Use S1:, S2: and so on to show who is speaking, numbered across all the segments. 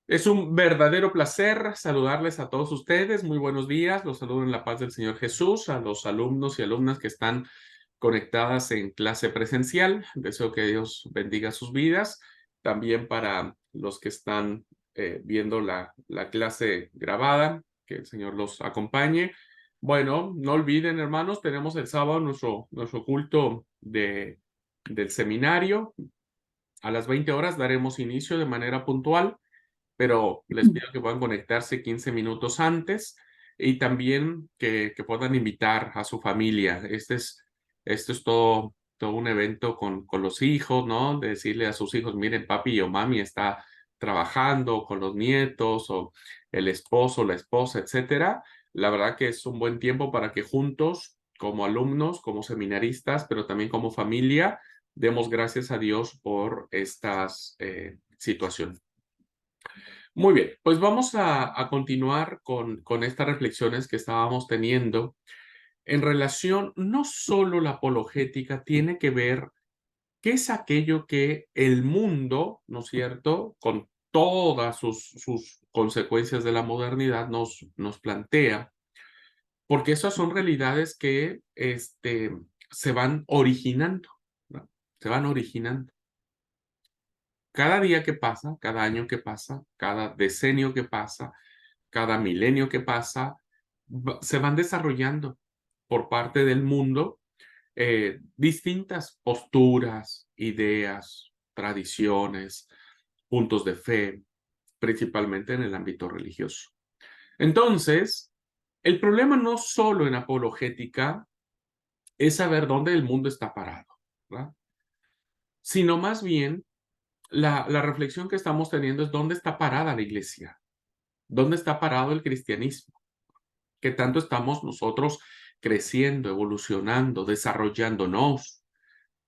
S1: Es un verdadero placer saludarles a todos ustedes. Muy buenos días. Los saludo en la paz del Señor Jesús, a los alumnos y alumnas que están conectadas en clase presencial. Deseo que Dios bendiga sus vidas. También para los que están viendo la clase grabada, que el Señor los acompañe. Bueno, no olviden, hermanos, tenemos el sábado nuestro culto del seminario. A las 20 horas daremos inicio de manera puntual, pero les pido que puedan conectarse 15 minutos antes y también que puedan invitar a su familia. Esto es todo un evento con los hijos, ¿no? De decirle a sus hijos, miren, papi o mami está trabajando con los nietos o el esposo, la esposa, etcétera. La verdad que es un buen tiempo para que juntos, como alumnos, como seminaristas, pero también como familia, demos gracias a Dios por estas situaciones. Muy bien, pues vamos a continuar con estas reflexiones que estábamos teniendo en relación, no solo la apologética tiene que ver qué es aquello que el mundo, ¿no es cierto?, con todas sus consecuencias de la modernidad nos plantea, porque esas son realidades que se van originando, ¿no? Se van originando. Cada día que pasa, cada año que pasa, cada decenio que pasa, cada milenio que pasa, se van desarrollando por parte del mundo distintas posturas, ideas, tradiciones, puntos de fe, principalmente en el ámbito religioso. Entonces, el problema no solo en apologética es saber dónde el mundo está parado, ¿verdad? Sino más bien la reflexión que estamos teniendo es dónde está parada la iglesia, dónde está parado el cristianismo, qué tanto estamos nosotros creciendo, evolucionando, desarrollándonos,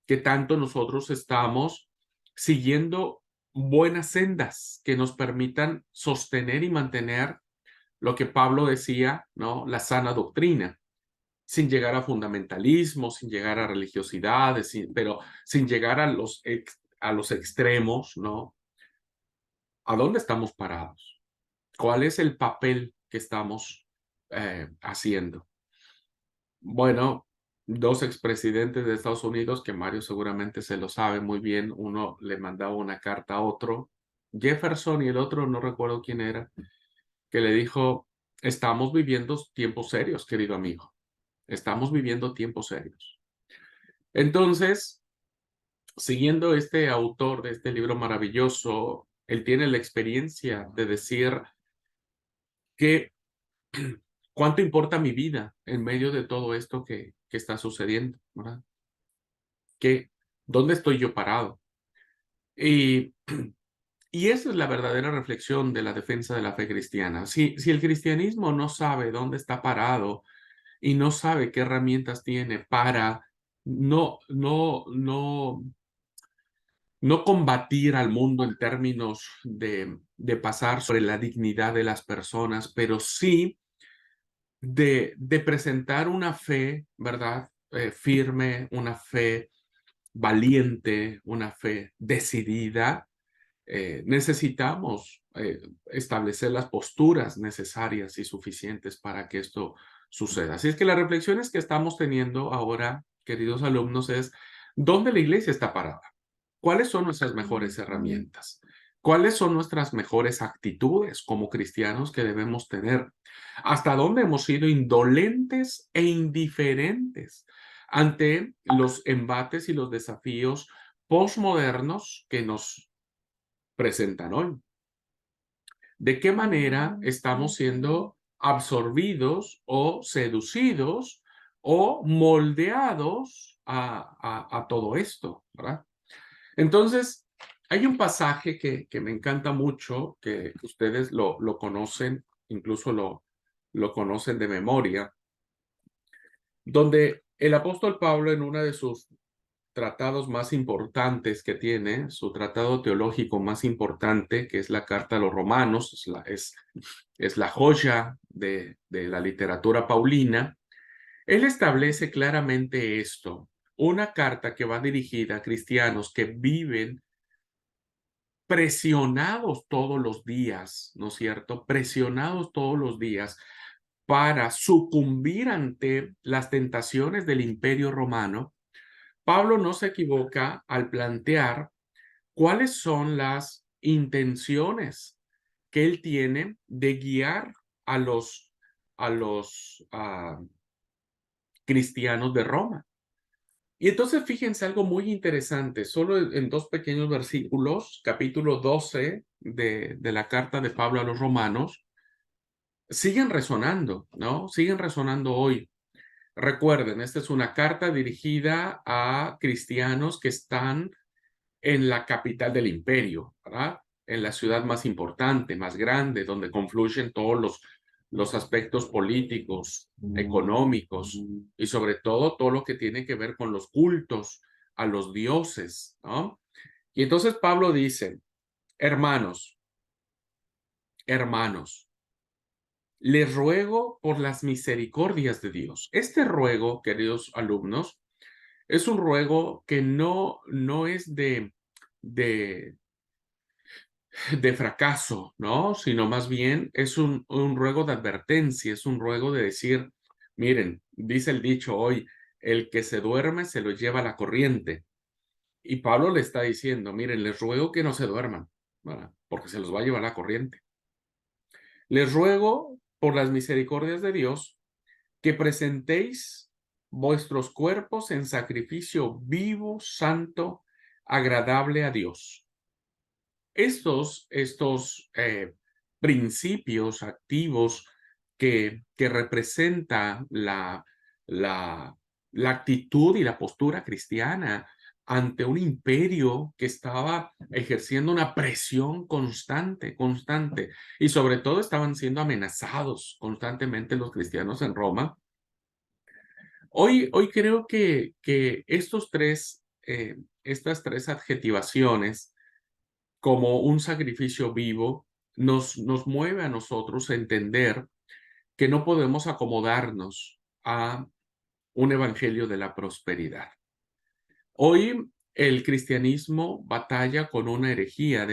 S1: qué tanto nosotros estamos siguiendo buenas sendas que nos permitan sostener y mantener lo que Pablo decía, ¿no? La sana doctrina, sin llegar a fundamentalismo, sin llegar a religiosidades, pero sin llegar a a los extremos, ¿no? ¿A dónde estamos parados? ¿Cuál es el papel que estamos haciendo? Bueno, dos expresidentes de Estados Unidos, que Mario seguramente se lo sabe muy bien, uno le mandaba una carta a otro, Jefferson, y el otro no recuerdo quién era, que le dijo, estamos viviendo tiempos serios, querido amigo, estamos viviendo tiempos serios. Entonces, siguiendo este autor de este libro maravilloso, él tiene la experiencia de decir que cuánto importa mi vida en medio de todo esto que está sucediendo, ¿verdad? Que, ¿dónde estoy yo parado? Y, y esa es la verdadera reflexión de la defensa de la fe cristiana. Si el cristianismo no sabe dónde está parado y no sabe qué herramientas tiene para no no combatir al mundo en términos de pasar sobre la dignidad de las personas, pero sí de presentar una fe, ¿verdad? Firme, una fe valiente, una fe decidida. Necesitamos establecer las posturas necesarias y suficientes para que esto suceda. Así es que las reflexiones que estamos teniendo ahora, queridos alumnos, es ¿dónde la iglesia está parada? ¿Cuáles son nuestras mejores herramientas? ¿Cuáles son nuestras mejores actitudes como cristianos que debemos tener? ¿Hasta dónde hemos sido indolentes e indiferentes ante los embates y los desafíos postmodernos que nos presentan hoy? ¿De qué manera estamos siendo absorbidos o seducidos o moldeados a todo esto, ¿verdad? Entonces, hay un pasaje que me encanta mucho, que ustedes lo conocen, incluso lo conocen de memoria, donde el apóstol Pablo en una de sus tratados más importantes que tiene, su tratado teológico más importante, que es la Carta a los Romanos, es la joya de la literatura paulina, él establece claramente esto, una carta que va dirigida a cristianos que viven presionados todos los días, ¿no es cierto? Presionados todos los días para sucumbir ante las tentaciones del Imperio Romano, Pablo no se equivoca al plantear cuáles son las intenciones que él tiene de guiar a los cristianos de Roma. Y entonces fíjense algo muy interesante, solo en dos pequeños versículos, capítulo 12 de la carta de Pablo a los romanos, siguen resonando, ¿no? Siguen resonando hoy. Recuerden, esta es una carta dirigida a cristianos que están en la capital del imperio, ¿verdad? En la ciudad más importante, más grande, donde confluyen todos los aspectos políticos, económicos y sobre todo lo que tiene que ver con los cultos a los dioses, ¿no? Y entonces Pablo dice, hermanos, hermanos, les ruego por las misericordias de Dios. Este ruego, queridos alumnos, es un ruego que no es de, de fracaso, ¿no? Sino más bien es un ruego de advertencia, es un ruego de decir, miren, dice el dicho hoy, el que se duerme se lo lleva la corriente. Y Pablo le está diciendo, miren, les ruego que no se duerman, ¿verdad? Porque se los va a llevar la corriente. Les ruego por las misericordias de Dios que presentéis vuestros cuerpos en sacrificio vivo, santo, agradable a Dios. Estos principios activos que representa la actitud y la postura cristiana ante un imperio que estaba ejerciendo una presión constante, y sobre todo estaban siendo amenazados constantemente los cristianos en Roma. Hoy creo que estas tres adjetivaciones como un sacrificio vivo, nos mueve a nosotros a entender que no podemos acomodarnos a un evangelio de la prosperidad. Hoy el cristianismo batalla con una herejía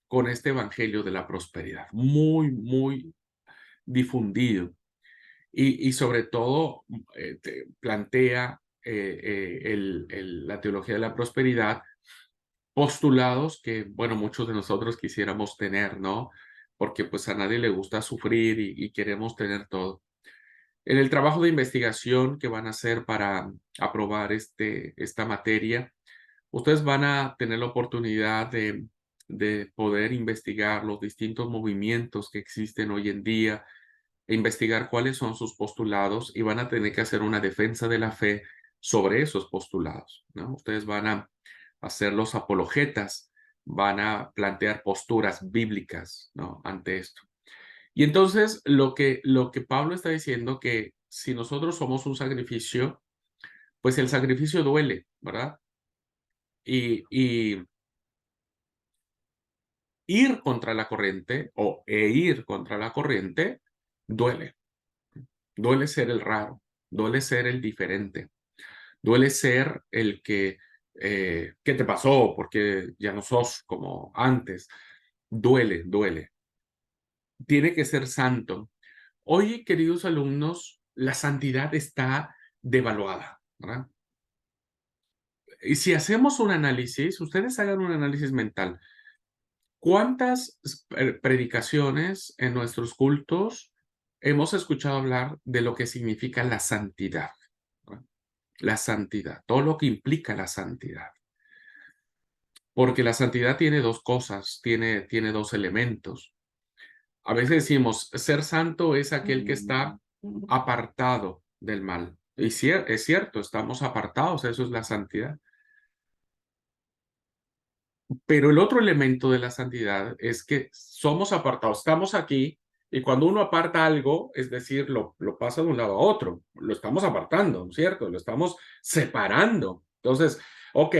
S1: con este evangelio de la prosperidad, muy difundido y sobre todo plantea la teología de la prosperidad postulados que, bueno, muchos de nosotros quisiéramos tener, ¿no? Porque pues a nadie le gusta sufrir y queremos tener todo. En el trabajo de investigación que van a hacer para aprobar esta materia, ustedes van a tener la oportunidad de poder investigar los distintos movimientos que existen hoy en día, e investigar cuáles son sus postulados y van a tener que hacer una defensa de la fe sobre esos postulados, ¿no? Ustedes van a hacer los apologetas, van a plantear posturas bíblicas, ¿no? Ante esto. Y entonces lo que Pablo está diciendo que si nosotros somos un sacrificio, pues el sacrificio duele, ¿verdad? Y ir contra la corriente ir contra la corriente duele. Duele ser el raro, duele ser el diferente, duele ser el que, ¿qué te pasó? Porque ya no sos como antes. Duele. Tiene que ser santo. Hoy, queridos alumnos, la santidad está devaluada, ¿verdad? Y si hacemos un análisis, ustedes hagan un análisis mental. ¿Cuántas predicaciones en nuestros cultos hemos escuchado hablar de lo que significa la santidad? ¿Verdad? La santidad, todo lo que implica la santidad. Porque la santidad tiene dos cosas, tiene dos elementos. A veces decimos, ser santo es aquel que está apartado del mal. Y es cierto, estamos apartados, eso es la santidad. Pero el otro elemento de la santidad es que somos apartados, estamos aquí y cuando uno aparta algo, es decir, lo pasa de un lado a otro, lo estamos apartando, ¿cierto? Lo estamos separando. Entonces, ok,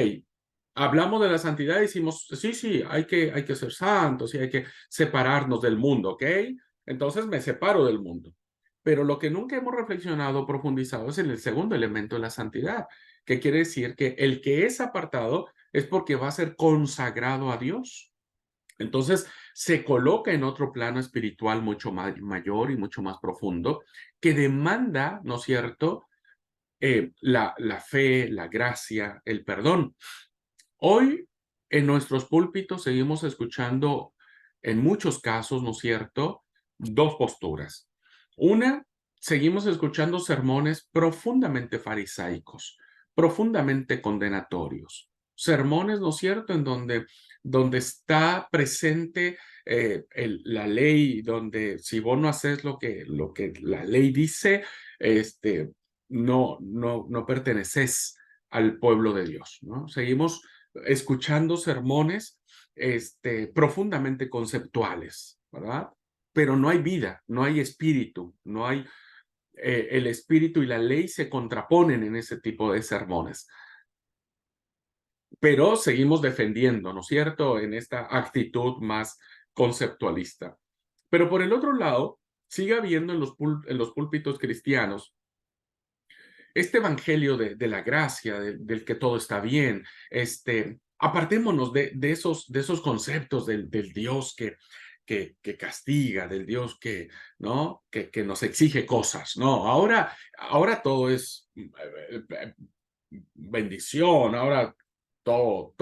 S1: hablamos de la santidad y decimos, sí, hay que ser santos y hay que separarnos del mundo, ¿ok? Entonces me separo del mundo. Pero lo que nunca hemos reflexionado, profundizado, es en el segundo elemento de la santidad, que quiere decir que el que es apartado es porque va a ser consagrado a Dios. Entonces, se coloca en otro plano espiritual mucho mayor y mucho más profundo, que demanda, ¿no es cierto?, la fe, la gracia, el perdón. Hoy, en nuestros púlpitos, seguimos escuchando, en muchos casos, ¿no es cierto?, dos posturas. Una, seguimos escuchando sermones profundamente farisaicos, profundamente condenatorios. Sermones, ¿no es cierto?, en donde está presente la ley, donde si vos no haces lo que la ley dice, no perteneces al pueblo de Dios, ¿no? Seguimos escuchando sermones profundamente conceptuales, ¿verdad? Pero no hay vida, no hay espíritu, no hay el espíritu y la ley se contraponen en ese tipo de sermones. Pero seguimos defendiendo, ¿no es cierto?, en esta actitud más conceptualista. Pero por el otro lado, sigue habiendo en los púlpitos cristianos este evangelio de la gracia, del que todo está bien. Apartémonos de esos conceptos del Dios que castiga, del Dios ¿no?, que nos exige cosas, ¿no? Ahora todo es bendición, ahora todo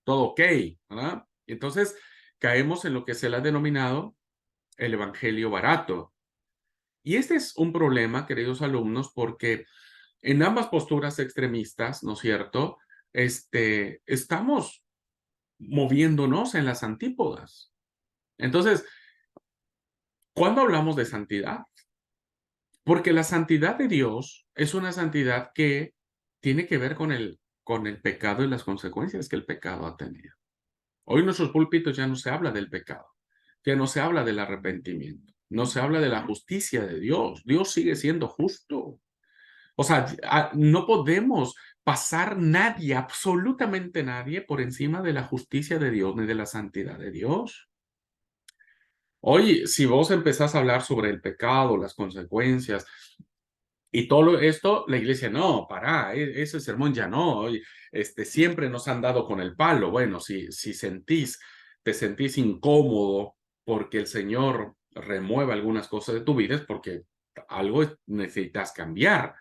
S1: ok, ¿verdad? Entonces caemos en lo que se le ha denominado el evangelio barato. Y este es un problema, queridos alumnos, porque en ambas posturas extremistas, ¿no es cierto?, estamos moviéndonos en las antípodas. Entonces, ¿cuándo hablamos de santidad? Porque la santidad de Dios es una santidad que tiene que ver con el pecado y las consecuencias que el pecado ha tenido. Hoy en nuestros púlpitos ya no se habla del pecado, ya no se habla del arrepentimiento, no se habla de la justicia de Dios. Dios sigue siendo justo. O sea, no podemos pasar nadie, absolutamente nadie, por encima de la justicia de Dios ni de la santidad de Dios. Hoy, si vos empezás a hablar sobre el pecado, las consecuencias y todo esto, la iglesia, no, pará, ese sermón ya no, oye, siempre nos han dado con el palo. Bueno, si te sentís incómodo porque el Señor remueva algunas cosas de tu vida, es porque algo necesitas cambiar.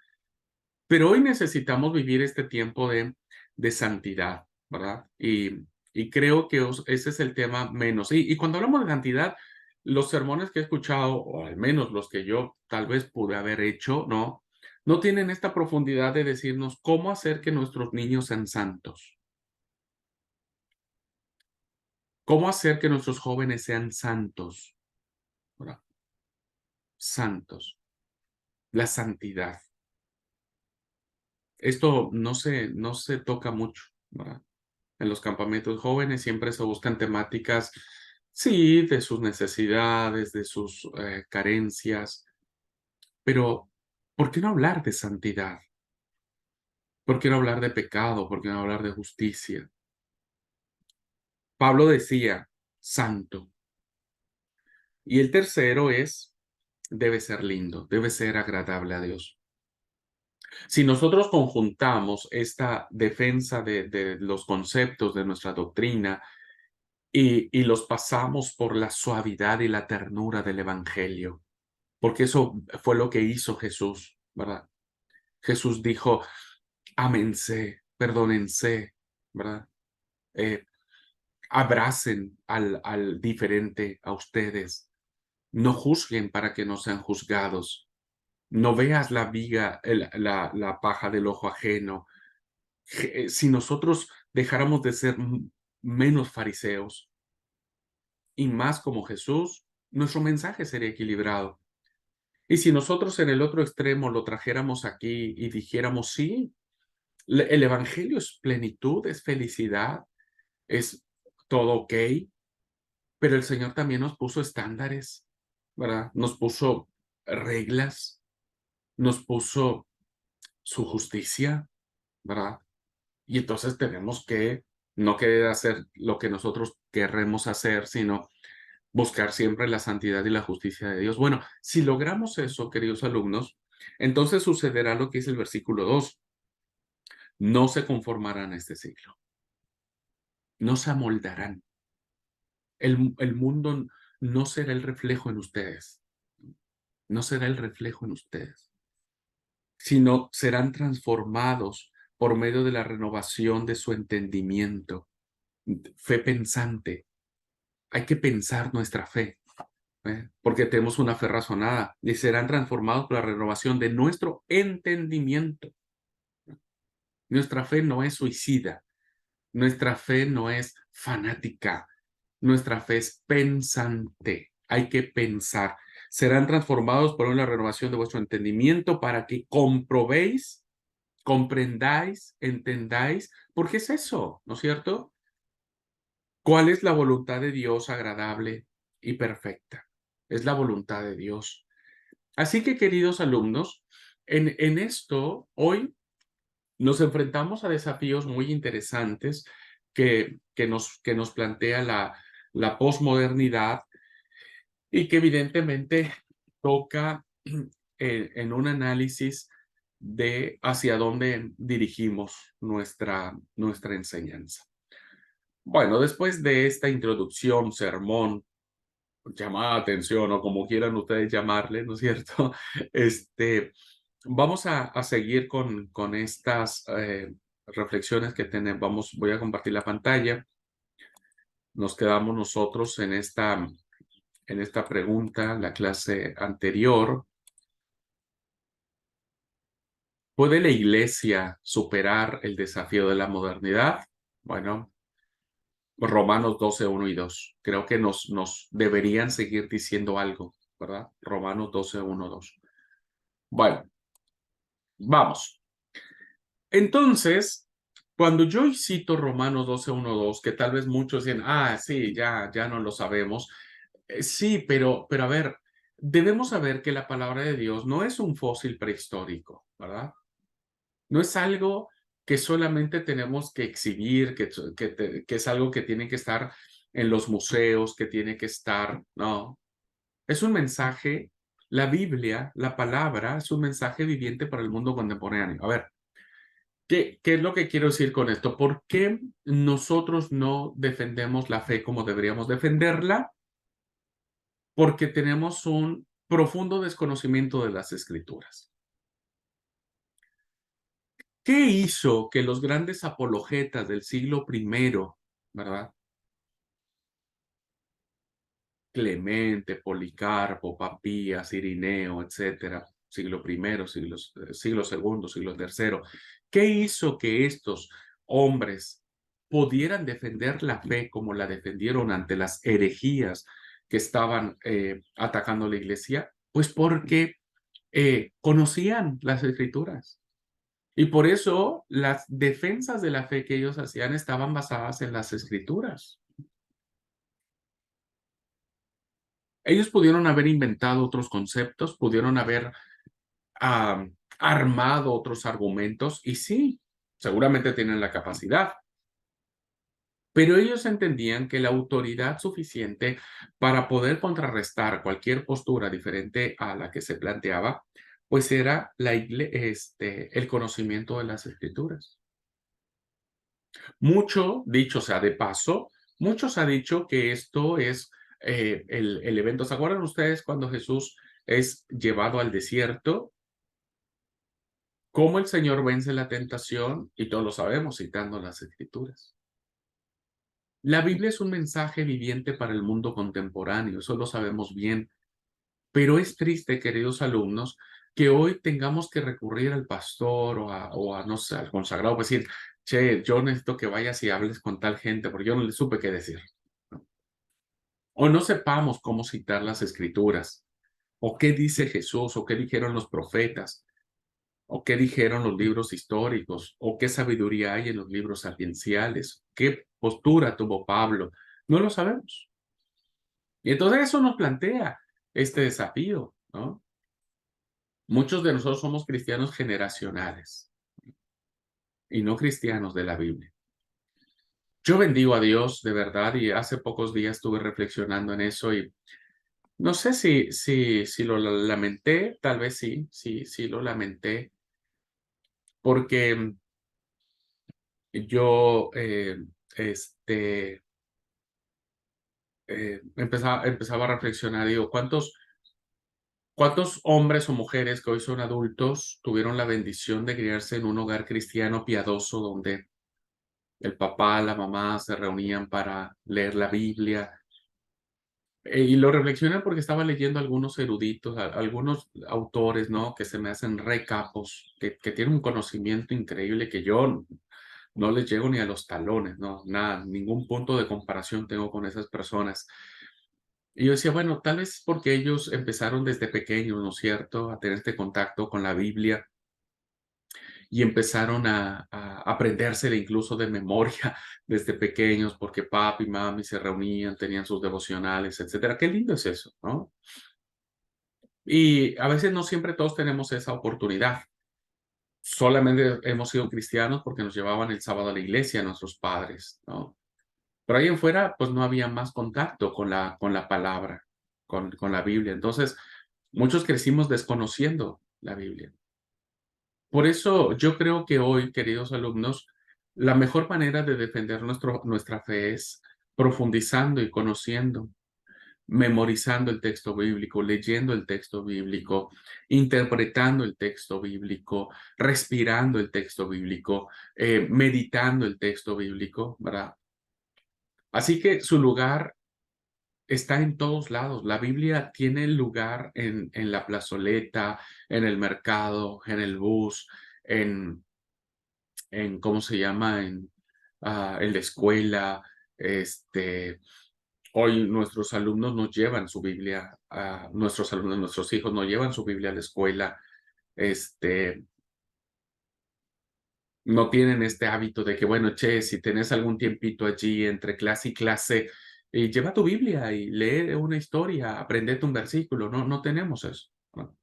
S1: Pero hoy necesitamos vivir este tiempo de santidad, ¿verdad? Y creo que ese es el tema menos. Y cuando hablamos de santidad, los sermones que he escuchado, o al menos los que yo tal vez pude haber hecho, ¿no? No tienen esta profundidad de decirnos cómo hacer que nuestros niños sean santos, cómo hacer que nuestros jóvenes sean santos, ¿verdad? Santos, la santidad. Esto no se toca mucho, ¿verdad? En los campamentos jóvenes siempre se buscan temáticas, sí, de sus necesidades, de sus carencias, pero ¿por qué no hablar de santidad? ¿Por qué no hablar de pecado? ¿Por qué no hablar de justicia? Pablo decía, santo. Y el tercero debe ser lindo, debe ser agradable a Dios. Si nosotros conjuntamos esta defensa de los conceptos de nuestra doctrina y los pasamos por la suavidad y la ternura del Evangelio, porque eso fue lo que hizo Jesús, ¿verdad? Jesús dijo, ámense, perdónense, ¿verdad? Eh, Abracen al diferente, a ustedes. No juzguen para que no sean juzgados. No veas la viga, la paja del ojo ajeno. Si nosotros dejáramos de ser menos fariseos y más como Jesús, nuestro mensaje sería equilibrado. Y si nosotros en el otro extremo lo trajéramos aquí y dijéramos, sí, el evangelio es plenitud, es felicidad, es todo ok, pero el Señor también nos puso estándares, ¿verdad? Nos puso reglas, nos puso su justicia, ¿verdad? Y entonces tenemos que no querer hacer lo que nosotros querremos hacer, sino buscar siempre la santidad y la justicia de Dios. Bueno, si logramos eso, queridos alumnos, entonces sucederá lo que dice el versículo 2. No se conformarán a este siglo, no se amoldarán. El mundo no será el reflejo en ustedes, no será el reflejo en ustedes, sino serán transformados por medio de la renovación de su entendimiento. Fe pensante. Hay que pensar nuestra fe, porque tenemos una fe razonada y serán transformados por la renovación de nuestro entendimiento. Nuestra fe no es suicida, nuestra fe no es fanática, nuestra fe es pensante. Hay que pensar. Serán transformados por la renovación de vuestro entendimiento para que comprobéis, comprendáis, entendáis, porque es eso, ¿no es cierto? ¿Cuál es la voluntad de Dios agradable y perfecta? Es la voluntad de Dios. Así que, queridos alumnos, en esto, hoy nos enfrentamos a desafíos muy interesantes que nos plantea la posmodernidad y que evidentemente toca en un análisis de hacia dónde dirigimos nuestra enseñanza. Bueno, después de esta introducción, sermón, llamada de atención o como quieran ustedes llamarle, ¿no es cierto? Este, vamos a seguir con estas reflexiones que tenemos. Voy a compartir la pantalla. Nos quedamos nosotros en esta pregunta, la clase anterior. ¿Puede la iglesia superar el desafío de la modernidad? Bueno, Romanos 12, 1 y 2. Creo que nos deberían seguir diciendo algo, ¿verdad? Romanos 12, 1, 2. Bueno, vamos. Entonces, cuando yo cito Romanos 12, 1, 2, que tal vez muchos dicen, sí, ya no lo sabemos. Sí, pero a ver, debemos saber que la palabra de Dios no es un fósil prehistórico, ¿verdad? No es algo que solamente tenemos que exhibir, que es algo que tiene que estar en los museos, que tiene que estar, no. Es un mensaje, la Biblia, la palabra, es un mensaje viviente para el mundo contemporáneo. A ver, ¿qué es lo que quiero decir con esto? ¿Por qué nosotros no defendemos la fe como deberíamos defenderla? Porque tenemos un profundo desconocimiento de las Escrituras. ¿Qué hizo que los grandes apologetas del siglo primero, ¿verdad? Clemente, Policarpo, Papías, Irineo, etcétera, siglo primero, siglo segundo, siglo tercero. ¿Qué hizo que estos hombres pudieran defender la fe como la defendieron ante las herejías que estaban atacando la iglesia? Pues porque conocían las escrituras. Y por eso las defensas de la fe que ellos hacían estaban basadas en las escrituras. Ellos pudieron haber inventado otros conceptos, pudieron haber armado otros argumentos, y sí, seguramente tienen la capacidad, pero ellos entendían que la autoridad suficiente para poder contrarrestar cualquier postura diferente a la que se planteaba, pues era el conocimiento de las escrituras. Mucho, dicho sea de paso, muchos han dicho que esto es el evento. ¿Se acuerdan ustedes cuando Jesús es llevado al desierto? ¿Cómo el Señor vence la tentación? Y todos lo sabemos citando las Escrituras. La Biblia es un mensaje viviente para el mundo contemporáneo, eso lo sabemos bien, pero es triste, queridos alumnos, que hoy tengamos que recurrir al pastor o a no sé, al consagrado, pues decir, che, yo necesito que vayas y hables con tal gente, porque yo no le supe qué decir. O no sepamos cómo citar las escrituras, o qué dice Jesús, o qué dijeron los profetas, o qué dijeron los libros históricos, o qué sabiduría hay en los libros sapienciales, qué postura tuvo Pablo. No lo sabemos. Y entonces eso nos plantea este desafío, ¿no? Muchos de nosotros somos cristianos generacionales y no cristianos de la Biblia. Yo bendigo a Dios de verdad y hace pocos días estuve reflexionando en eso y no sé si lo lamenté, tal vez sí lo lamenté, porque yo, este, empezaba a reflexionar, digo, ¿cuántos hombres o mujeres que hoy son adultos tuvieron la bendición de criarse en un hogar cristiano piadoso donde el papá, la mamá se reunían para leer la Biblia? Y lo reflexioné porque estaba leyendo algunos eruditos, algunos autores, ¿no? Que se me hacen recapos, que tienen un conocimiento increíble que yo no les llego ni a los talones, ¿no? Nada, ningún punto de comparación tengo con esas personas. Y yo decía, bueno, tal vez porque ellos empezaron desde pequeños, ¿no es cierto?, a tener este contacto con la Biblia y empezaron a aprendérsela incluso de memoria desde pequeños, porque papi y mami se reunían, tenían sus devocionales, etcétera. Qué lindo es eso, ¿no? Y a veces no siempre todos tenemos esa oportunidad. Solamente hemos sido cristianos porque nos llevaban el sábado a la iglesia nuestros padres, ¿no? Pero ahí en fuera, pues no había más contacto con la palabra, con la Biblia. Entonces, muchos crecimos desconociendo la Biblia. Por eso yo creo que hoy, queridos alumnos, la mejor manera de defender nuestra fe es profundizando y conociendo, memorizando el texto bíblico, leyendo el texto bíblico, interpretando el texto bíblico, respirando el texto bíblico, meditando el texto bíblico, ¿verdad? Así que su lugar está en todos lados. La Biblia tiene lugar en la plazoleta, en el mercado, en el bus, en, ¿cómo se llama? En la escuela. Este, hoy nuestros alumnos nos llevan su Biblia, nuestros alumnos, nuestros hijos nos llevan su Biblia a la escuela. Este, no tienen este hábito de que, bueno, che, si tenés algún tiempito allí entre clase y clase, lleva tu Biblia y lee una historia, aprendete un versículo. No, no tenemos eso, ¿no?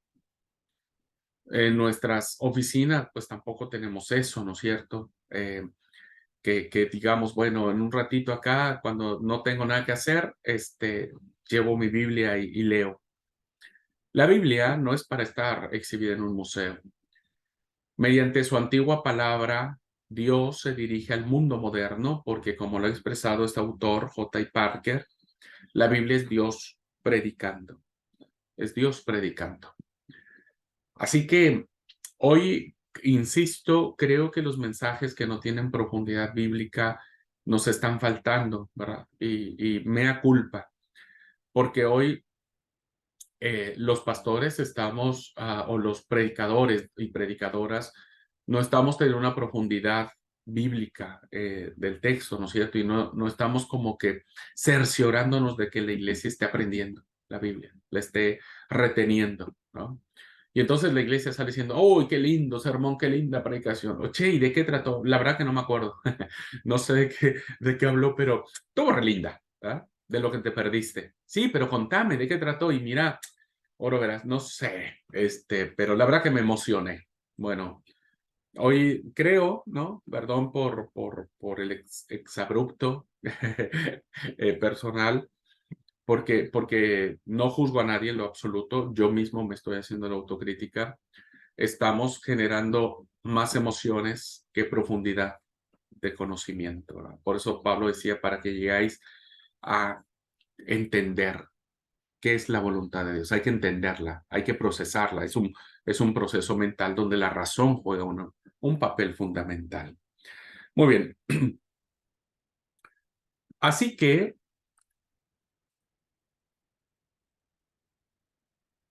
S1: En nuestras oficinas, pues tampoco tenemos eso, ¿no es cierto? Que digamos, bueno, en un ratito acá, cuando no tengo nada que hacer, llevo mi Biblia y leo. La Biblia no es para estar exhibida en un museo. Mediante su antigua palabra, Dios se dirige al mundo moderno porque, como lo ha expresado este autor, J. I. Parker, la Biblia es Dios predicando. Es Dios predicando. Así que hoy, insisto, creo que los mensajes que no tienen profundidad bíblica nos están faltando, ¿verdad? Y mea culpa, porque hoy los pastores estamos, o los predicadores y predicadoras, no estamos teniendo una profundidad bíblica del texto, ¿no es cierto? Y no estamos como que cerciorándonos de que la iglesia esté aprendiendo la Biblia, la esté reteniendo, ¿no? Y entonces la iglesia sale diciendo, ¡uy, qué lindo sermón, qué linda predicación! Oye, ¿y de qué trató? La verdad que no me acuerdo. No sé de qué habló, pero estuvo re linda, ¿verdad? De lo que te perdiste. Sí, pero contame, ¿de qué trató? Y mira, oro verás, no sé, pero la verdad que me emocioné. Bueno, hoy creo, ¿no? Perdón por el exabrupto personal, porque no juzgo a nadie en lo absoluto, yo mismo me estoy haciendo la autocrítica. Estamos generando más emociones que profundidad de conocimiento, ¿verdad? Por eso Pablo decía, para que llegáis a entender qué es la voluntad de Dios. Hay que entenderla, hay que procesarla. Es un proceso mental donde la razón juega un papel fundamental. Muy bien. Así que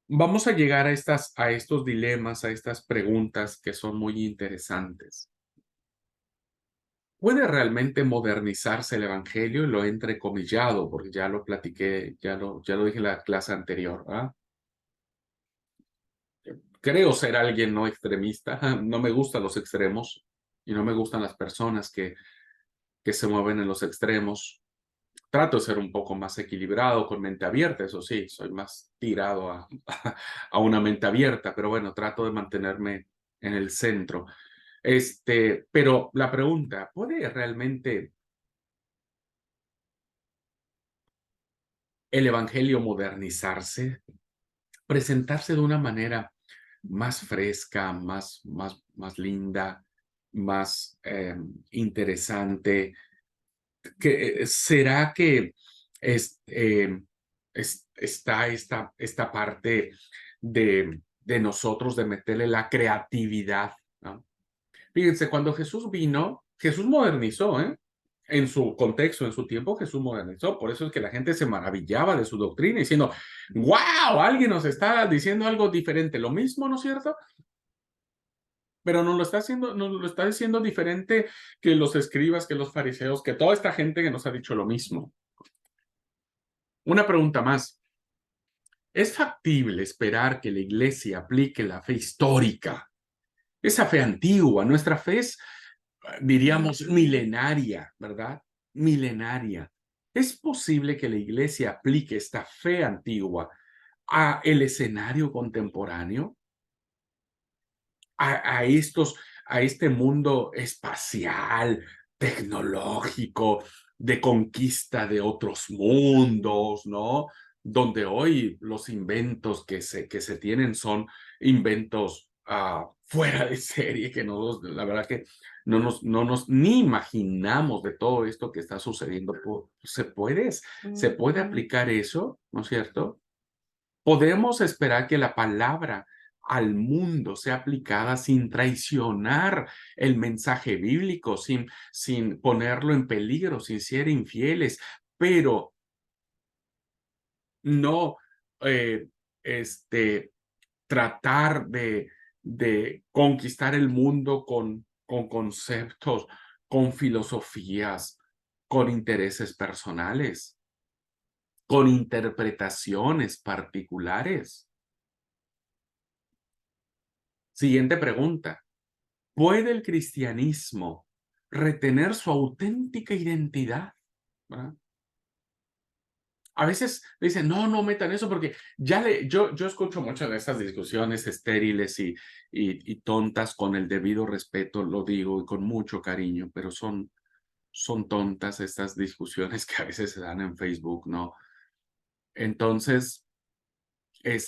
S1: vamos a llegar a estos dilemas, a estas preguntas que son muy interesantes. ¿Puede realmente modernizarse el evangelio? Y lo he entrecomillado, porque ya lo platiqué, ya lo dije en la clase anterior, ¿ah? Creo ser alguien no extremista, no me gustan los extremos y no me gustan las personas que se mueven en los extremos. Trato de ser un poco más equilibrado, con mente abierta, eso sí, soy más tirado a una mente abierta, pero bueno, trato de mantenerme en el centro. Pero la pregunta, ¿puede realmente el evangelio modernizarse, presentarse de una manera más fresca, más linda, más interesante? ¿Será que está esta parte de nosotros de meterle la creatividad, ¿no? Fíjense, cuando Jesús vino, Jesús modernizó, ¿eh? En su contexto, en su tiempo, Jesús modernizó. Por eso es que la gente se maravillaba de su doctrina, diciendo, wow, alguien nos está diciendo algo diferente. Lo mismo, ¿no es cierto? Pero nos lo está diciendo diferente que los escribas, que los fariseos, que toda esta gente que nos ha dicho lo mismo. Una pregunta más. ¿Es factible esperar que la iglesia aplique la fe histórica, esa fe antigua? Nuestra fe es, diríamos, milenaria, ¿verdad? Milenaria. ¿Es posible que la iglesia aplique esta fe antigua a el escenario contemporáneo? A este mundo espacial, tecnológico, de conquista de otros mundos, ¿no? Donde hoy los inventos que se tienen son inventos fuera de serie, que la verdad que no nos ni imaginamos de todo esto que está sucediendo. ¿Se puede aplicar eso, no es cierto? Podemos esperar que la palabra al mundo sea aplicada sin traicionar el mensaje bíblico, sin ponerlo en peligro, sin ser infieles, pero no eh, tratar de conquistar el mundo con conceptos, con filosofías, con intereses personales, con interpretaciones particulares. Siguiente pregunta. ¿Puede el cristianismo retener su auténtica identidad? ¿Verdad? A veces dicen, no metan eso porque yo escucho muchas de esas discusiones estériles y tontas con el debido respeto, lo digo, y con mucho cariño, pero son tontas estas discusiones que a veces se dan en Facebook, ¿no? Entonces, he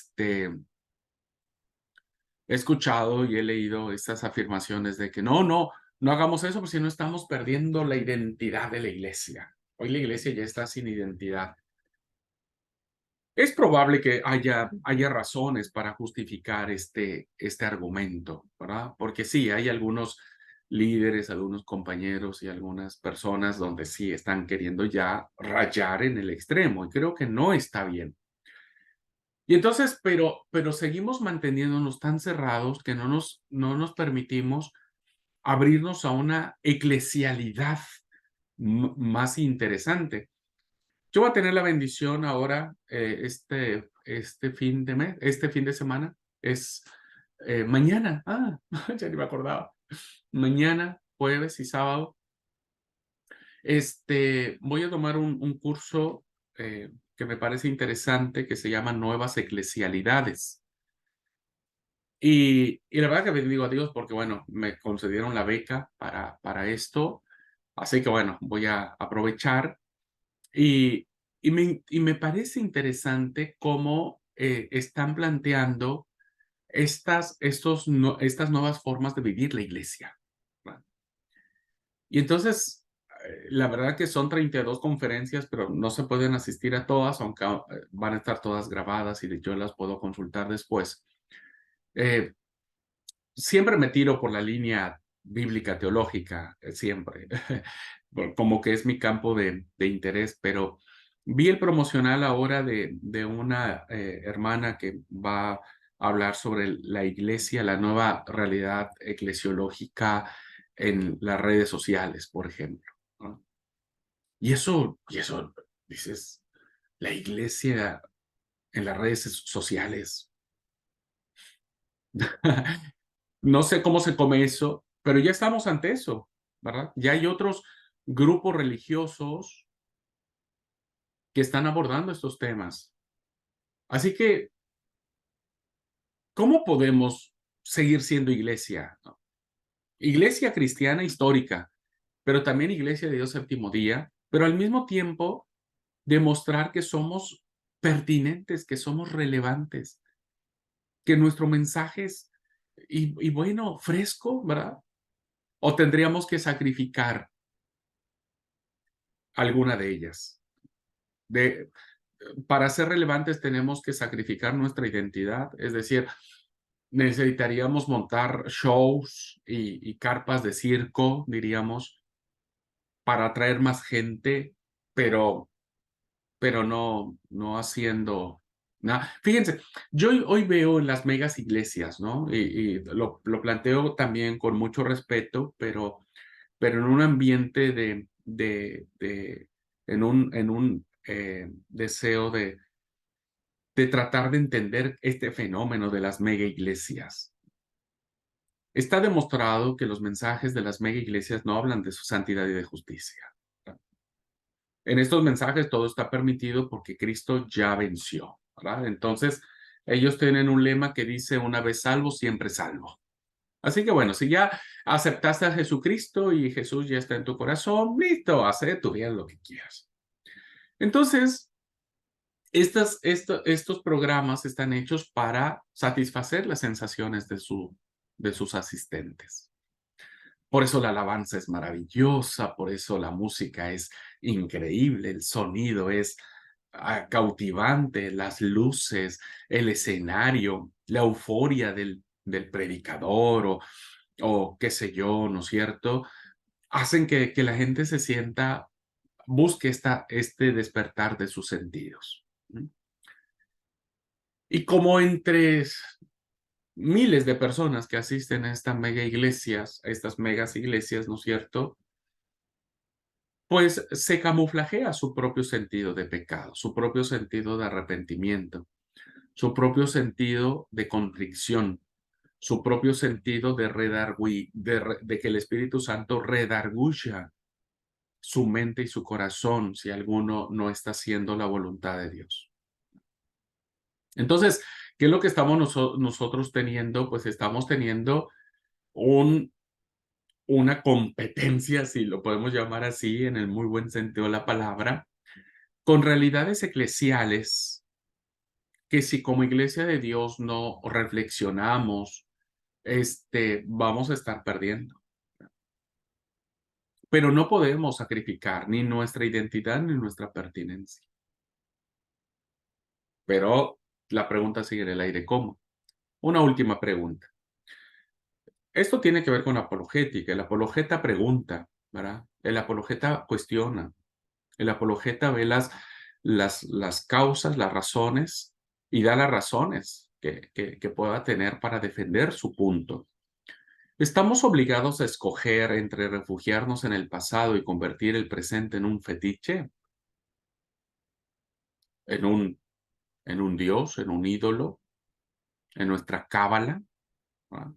S1: escuchado y he leído estas afirmaciones de que no hagamos eso, porque si no estamos perdiendo la identidad de la iglesia. Hoy la iglesia ya está sin identidad. Es probable que haya razones para justificar este argumento, ¿verdad? Porque sí, hay algunos líderes, algunos compañeros y algunas personas donde sí están queriendo ya rayar en el extremo y creo que no está bien. Y entonces, pero seguimos manteniéndonos tan cerrados que no nos permitimos abrirnos a una eclesialidad más interesante. Yo voy a tener la bendición ahora, este fin de semana, es mañana. Ya ni me acordaba. Mañana, jueves y sábado, voy a tomar un curso que me parece interesante, que se llama Nuevas Eclesialidades. Y la verdad que bendigo a Dios porque, bueno, me concedieron la beca para esto. Así que, bueno, voy a aprovechar. Y, y me parece interesante cómo están planteando estas nuevas formas de vivir la iglesia, ¿verdad? Y entonces, la verdad que son 32 conferencias, pero no se pueden asistir a todas, aunque van a estar todas grabadas y yo las puedo consultar después. Eh, Siempre me tiro por la línea bíblica teológica, siempre, como que es mi campo de interés, pero vi el promocional ahora de una hermana que va a hablar sobre la iglesia, la nueva realidad eclesiológica en las redes sociales, por ejemplo, ¿no? Y eso, dices, la iglesia en las redes sociales. No sé cómo se come eso, pero ya estamos ante eso, ¿verdad? Ya hay otros grupos religiosos que están abordando estos temas. Así que, ¿cómo podemos seguir siendo iglesia, ¿no? Iglesia cristiana histórica, pero también iglesia de Dios séptimo día, pero al mismo tiempo demostrar que somos pertinentes, que somos relevantes, que nuestro mensaje es, y bueno, fresco, ¿verdad? ¿O tendríamos que sacrificar alguna de ellas? para ser relevantes tenemos que sacrificar nuestra identidad, es decir, necesitaríamos montar shows y carpas de circo, diríamos, para atraer más gente, pero, pero no haciendo nada. Fíjense, yo hoy veo en las megas iglesias, ¿no? Y lo planteo también con mucho respeto, pero en un ambiente en un deseo de tratar de entender este fenómeno de las mega iglesias. Está demostrado que los mensajes de las mega iglesias no hablan de su santidad y de justicia. En estos mensajes todo está permitido porque Cristo ya venció, ¿verdad? Entonces, ellos tienen un lema que dice, una vez salvo, siempre salvo. Así que bueno, si ya aceptaste a Jesucristo y Jesús ya está en tu corazón, listo, haz de tu vida lo que quieras. Entonces, estos programas están hechos para satisfacer las sensaciones de sus asistentes. Por eso la alabanza es maravillosa, por eso la música es increíble, el sonido es cautivante, las luces, el escenario, la euforia del predicador o qué sé yo, ¿no es cierto? Hacen que la gente se sienta, busque este despertar de sus sentidos. Y como entre miles de personas que asisten a estas mega iglesias, a estas megas iglesias, ¿no es cierto? Pues se camuflajea su propio sentido de pecado, su propio sentido de arrepentimiento, su propio sentido de contrición, su propio sentido de que el Espíritu Santo redarguya su mente y su corazón si alguno no está haciendo la voluntad de Dios. Entonces, ¿qué es lo que estamos nosotros teniendo? Pues estamos teniendo una competencia, si lo podemos llamar así, en el muy buen sentido de la palabra, con realidades eclesiales que si como iglesia de Dios no reflexionamos, vamos a estar perdiendo. Pero no podemos sacrificar ni nuestra identidad ni nuestra pertinencia. Pero la pregunta sigue en el aire, ¿cómo? Una última pregunta. Esto tiene que ver con apologética. El apologeta pregunta, ¿verdad? El apologeta cuestiona. El apologeta ve las causas, las razones y da las razones que pueda tener para defender su punto. ¿Estamos obligados a escoger entre refugiarnos en el pasado y convertir el presente en un fetiche? ¿En un dios, en un ídolo, en nuestra cábala? ¿Verdad?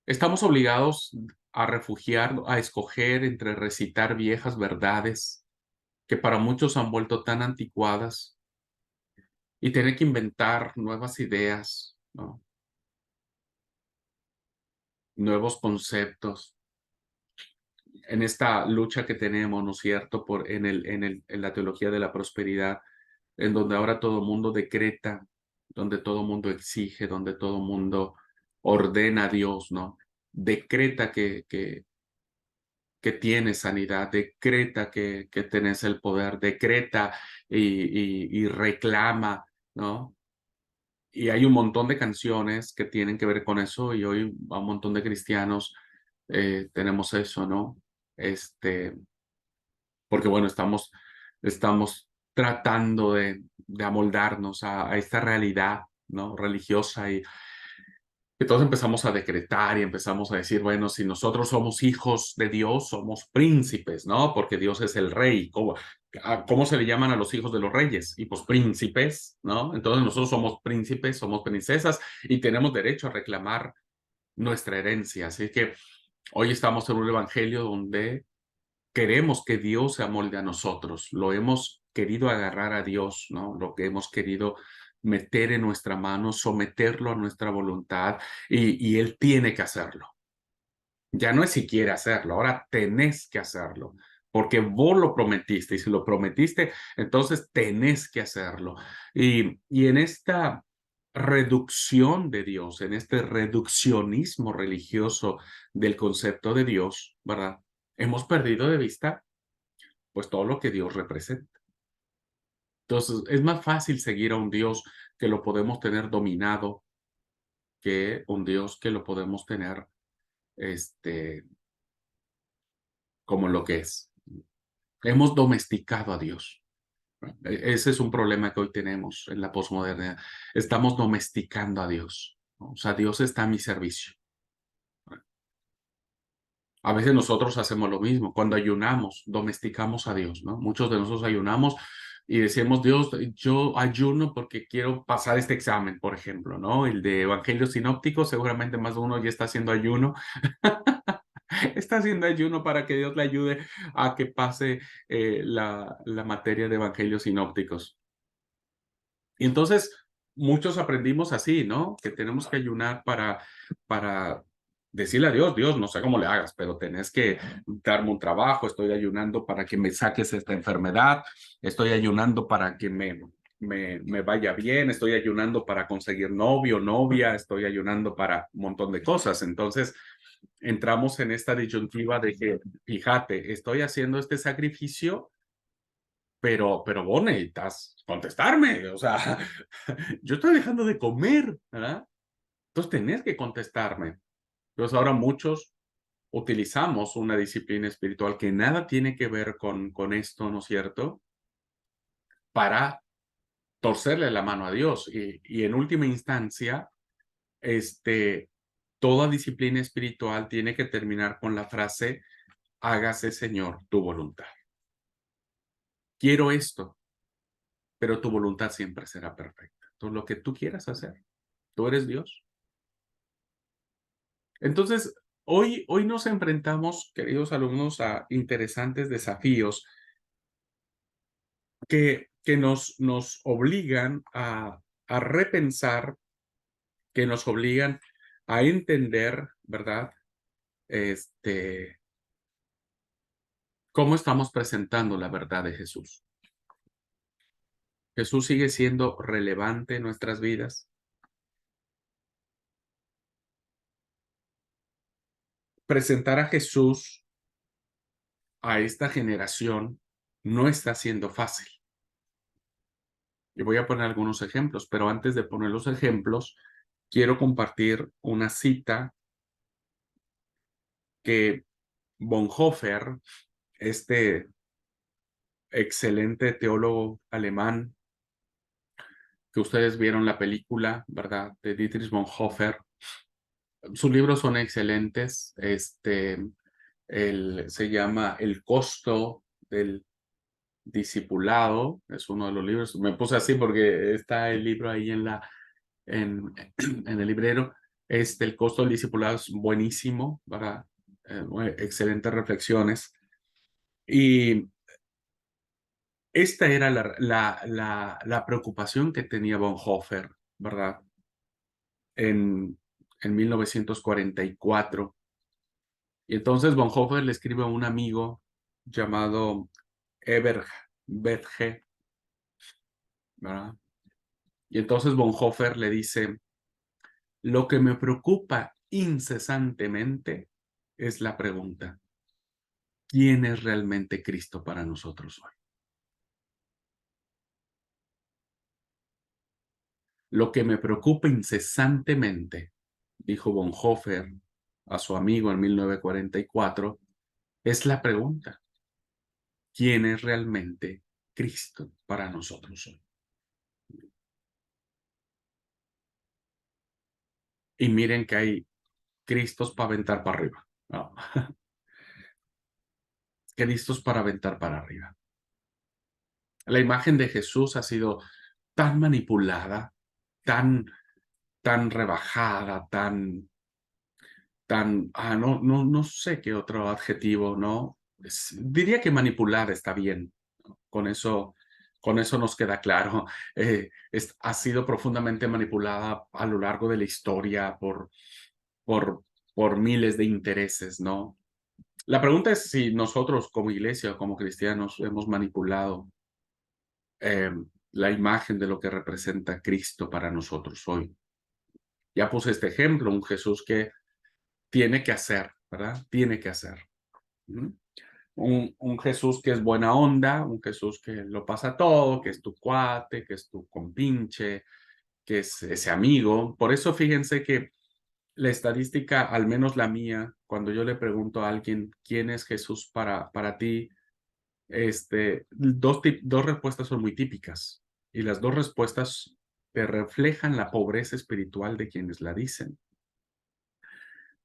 S1: ¿Estamos obligados a escoger entre recitar viejas verdades que para muchos han vuelto tan anticuadas y tener que inventar nuevas ideas, ¿no? Nuevos conceptos en esta lucha que tenemos, ¿no es cierto?, en la teología de la prosperidad, en donde ahora todo mundo decreta, donde todo mundo exige, donde todo mundo ordena a Dios, ¿no? Decreta que tienes sanidad, decreta que tenés el poder, decreta y reclama, ¿no? Y hay un montón de canciones que tienen que ver con eso y hoy a un montón de cristianos tenemos eso, ¿no? Porque bueno, estamos tratando de amoldarnos a esta realidad, ¿no? Religiosa y entonces empezamos a decretar y empezamos a decir, bueno, si nosotros somos hijos de Dios, somos príncipes, ¿no? Porque Dios es el rey. ¿Cómo se le llaman a los hijos de los reyes? Y pues príncipes, ¿no? Entonces nosotros somos príncipes, somos princesas y tenemos derecho a reclamar nuestra herencia. Así que hoy estamos en un evangelio donde queremos que Dios se amolde a nosotros. Lo hemos querido agarrar a Dios, ¿no? Lo que hemos querido meter en nuestra mano, someterlo a nuestra voluntad y Él tiene que hacerlo. Ya no es si quiere hacerlo, ahora tenés que hacerlo, porque vos lo prometiste y si lo prometiste, entonces tenés que hacerlo. Y en esta reducción de Dios, en este reduccionismo religioso del concepto de Dios, ¿verdad? Hemos perdido de vista pues todo lo que Dios representa. Entonces, es más fácil seguir a un Dios que lo podemos tener dominado que un Dios que lo podemos tener, este, como lo que es. Hemos domesticado a Dios. Ese es un problema que hoy tenemos en la posmodernidad. Estamos domesticando a Dios, ¿no? O sea, Dios está a mi servicio. A veces nosotros hacemos lo mismo. Cuando ayunamos, domesticamos a Dios, ¿no? Muchos de nosotros ayunamos y decimos, Dios, yo ayuno porque quiero pasar este examen, por ejemplo, ¿no? El de Evangelio Sinóptico, seguramente más de uno ya está haciendo ayuno. Está haciendo ayuno para que Dios le ayude a que pase la materia de Evangelios Sinópticos. Y entonces, muchos aprendimos así, ¿no? Que tenemos que ayunar para decirle a Dios, Dios, no sé cómo le hagas, pero tenés que darme un trabajo, estoy ayunando para que me saques esta enfermedad, estoy ayunando para que me vaya bien, estoy ayunando para conseguir novio, novia, estoy ayunando para un montón de cosas. Entonces, entramos en esta disyuntiva de que, fíjate, estoy haciendo este sacrificio, pero vos necesitas contestarme, o sea, yo estoy dejando de comer, ¿verdad? Entonces tenés que contestarme. Entonces ahora muchos utilizamos una disciplina espiritual que nada tiene que ver con esto, ¿no es cierto? Para torcerle la mano a Dios. Y en última instancia, este, toda disciplina espiritual tiene que terminar con la frase, hágase Señor tu voluntad. Quiero esto, pero tu voluntad siempre será perfecta. Entonces, lo que tú quieras hacer, tú eres Dios. Entonces, hoy nos enfrentamos, queridos alumnos, a interesantes desafíos que nos obligan a repensar, que nos obligan a entender, ¿verdad? Este, cómo estamos presentando la verdad de Jesús. Jesús sigue siendo relevante en nuestras vidas. Presentar a Jesús a esta generación no está siendo fácil. Y voy a poner algunos ejemplos, pero antes de poner los ejemplos, quiero compartir una cita que Bonhoeffer, este excelente teólogo alemán, que ustedes vieron la película, ¿verdad? De Dietrich Bonhoeffer. Sus libros son excelentes. Se llama El costo del discipulado, es uno de los libros. Me puse así porque está el libro ahí en, en el librero. El costo del discipulado es buenísimo, ¿verdad? Excelentes reflexiones. Y esta era la preocupación que tenía Bonhoeffer, ¿verdad? En 1944. Y entonces Bonhoeffer le escribe a un amigo llamado Eber Bethe, ¿verdad? Y entonces Bonhoeffer le dice, lo que me preocupa incesantemente es la pregunta, ¿quién es realmente Cristo para nosotros hoy? Lo que me preocupa incesantemente, dijo Bonhoeffer a su amigo en 1944, es la pregunta, ¿quién es realmente Cristo para nosotros hoy? Y miren que hay Cristos para aventar para arriba, ¿no? Cristos para aventar para arriba. La imagen de Jesús ha sido tan manipulada, tan rebajada, no sé qué otro adjetivo, ¿no? Diría que manipulada está bien, ¿no? Con eso nos queda claro. Ha sido profundamente manipulada a lo largo de la historia por, por miles de intereses, ¿no? La pregunta es si nosotros como iglesia o como cristianos hemos manipulado eh, la imagen de lo que representa Cristo para nosotros hoy. Ya puse este ejemplo, un Jesús que tiene que hacer, ¿verdad? Tiene que hacer. ¿Mm? un Jesús que es buena onda, un Jesús que lo pasa todo, que es tu cuate, que es tu compinche, que es ese amigo. Por eso fíjense que la estadística, al menos la mía, cuando yo le pregunto a alguien quién es Jesús para ti, dos respuestas son muy típicas y las dos respuestas te reflejan la pobreza espiritual de quienes la dicen.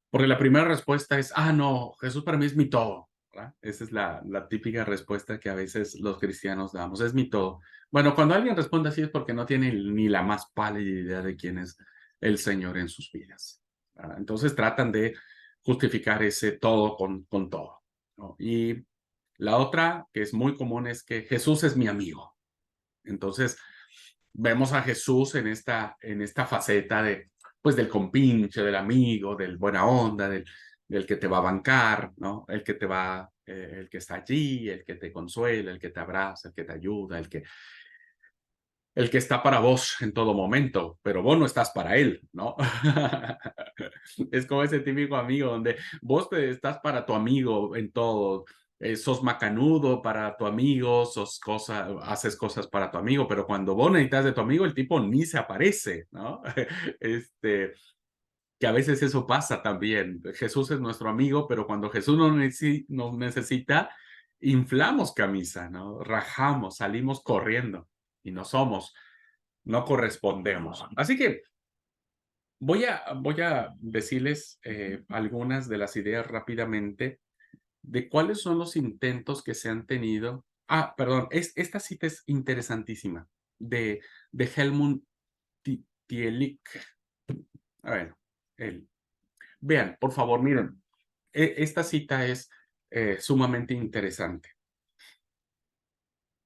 S1: Porque la primera respuesta es, no, Jesús para mí es mi todo, ¿verdad? Esa es la típica respuesta que a veces los cristianos damos, es mi todo. Bueno, cuando alguien responde así es porque no tiene ni la más pálida idea de quién es el Señor en sus vidas, ¿verdad? Entonces tratan de justificar ese todo con todo, ¿no? Y la otra, que es muy común, es que Jesús es mi amigo. Entonces, vemos a Jesús en esta faceta de, pues, del compinche, del amigo, del buena onda, del que te va a bancar, ¿no? El que está allí, el que te consuela, el que te abraza, el que te ayuda, el que está para vos en todo momento, pero vos no estás para él, ¿no? Es como ese típico amigo donde vos te estás para tu amigo en todo. Sos macanudo para tu amigo, haces cosas para tu amigo, pero cuando vos necesitas de tu amigo, el tipo ni se aparece, ¿no? Este, que a veces eso pasa también. Jesús es nuestro amigo, pero cuando Jesús nos necesita, inflamos camisa, ¿no? Rajamos, salimos corriendo y no correspondemos. Así que voy a decirles algunas de las ideas rápidamente de cuáles son los intentos que se han tenido. Perdón, esta cita es interesantísima, de Helmut Tielik. A ver, él. Vean, por favor, miren, esta cita es sumamente interesante.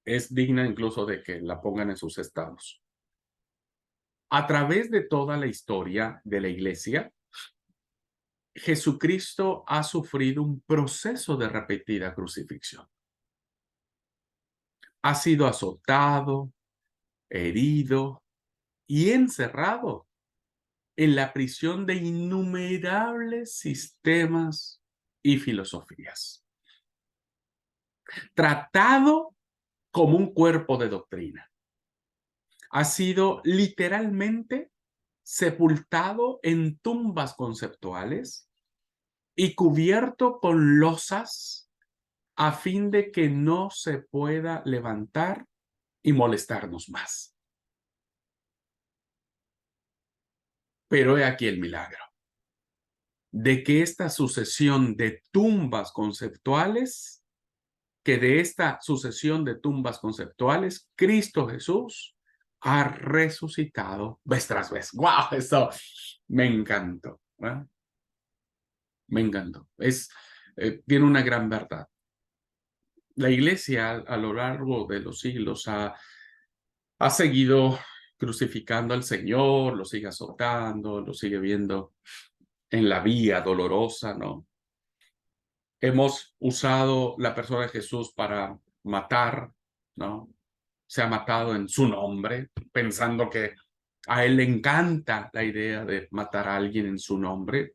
S1: Es digna incluso de que la pongan en sus estados. A través de toda la historia de la iglesia, Jesucristo ha sufrido un proceso de repetida crucifixión. Ha sido azotado, herido y encerrado en la prisión de innumerables sistemas y filosofías. Tratado como un cuerpo de doctrina. Ha sido literalmente sepultado en tumbas conceptuales y cubierto con losas a fin de que no se pueda levantar y molestarnos más. Pero he aquí el milagro de que esta sucesión de tumbas conceptuales, Cristo Jesús ha resucitado vez tras vez. ¡Wow! Eso me encantó, ¿verdad? Me encantó. Tiene una gran verdad. La iglesia a lo largo de los siglos ha seguido crucificando al Señor, lo sigue azotando, lo sigue viendo en la vía dolorosa, ¿no? Hemos usado la persona de Jesús para matar, ¿no? Se ha matado en su nombre, pensando que a él le encanta la idea de matar a alguien en su nombre.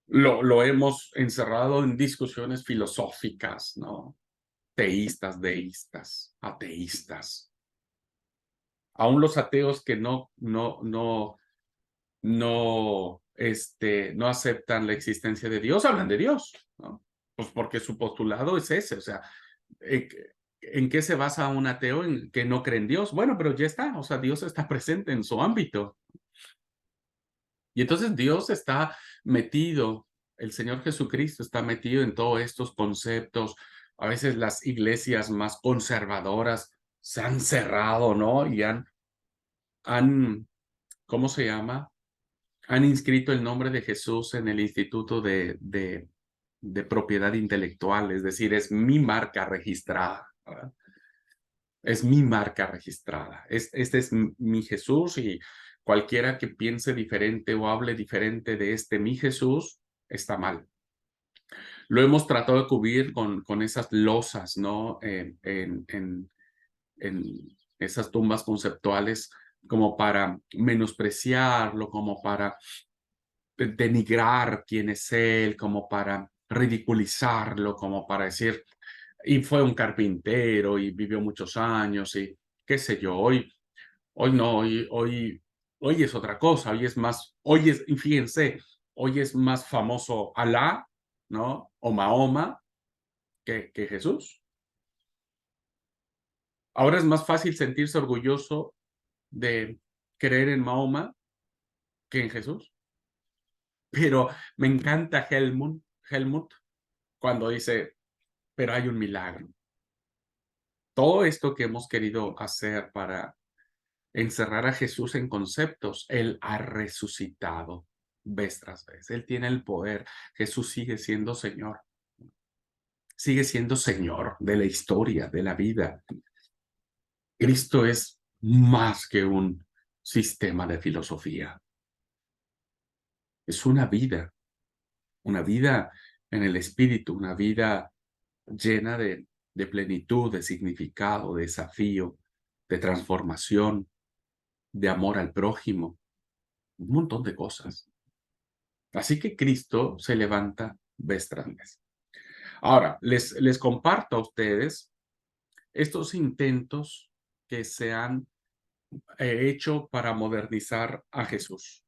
S1: Lo hemos encerrado en discusiones filosóficas, ¿no? Teístas, deístas, ateístas. Aún los ateos que no aceptan la existencia de Dios, hablan de Dios, ¿no? Pues porque su postulado es ese, o sea, ¿en en qué se basa un ateo en que no cree en Dios? Bueno, pero ya está, o sea, Dios está presente en su ámbito. Y entonces Dios está metido, el Señor Jesucristo está metido en todos estos conceptos. A veces las iglesias más conservadoras se han cerrado, ¿no? Y han, ¿cómo se llama? Han inscrito el nombre de Jesús en el Instituto de Propiedad Intelectual, es decir, es mi marca registrada, ¿verdad? Es mi marca registrada. Este es mi Jesús y cualquiera que piense diferente o hable diferente de este mi Jesús está mal. Lo hemos tratado de cubrir con esas losas, ¿no? En esas tumbas conceptuales como para menospreciarlo, como para denigrar quién es él, como para ridiculizarlo, como para decir, y fue un carpintero y vivió muchos años y qué sé yo, hoy no, hoy es otra cosa, y fíjense, hoy es más famoso Alá, ¿no? O Mahoma que Jesús. Ahora es más fácil sentirse orgulloso de creer en Mahoma que en Jesús. Pero me encanta Helmut cuando dice, pero hay un milagro. Todo esto que hemos querido hacer para encerrar a Jesús en conceptos, Él ha resucitado vez tras vez. Él tiene el poder. Jesús sigue siendo Señor de la historia, de la vida. Cristo es más que un sistema de filosofía. Es una vida en el Espíritu, una vida llena de plenitud, de significado, de desafío, de transformación, de amor al prójimo, un montón de cosas. Así que Cristo se levanta vez tras vez. Ahora, les comparto a ustedes estos intentos que se han hecho para modernizar a Jesús.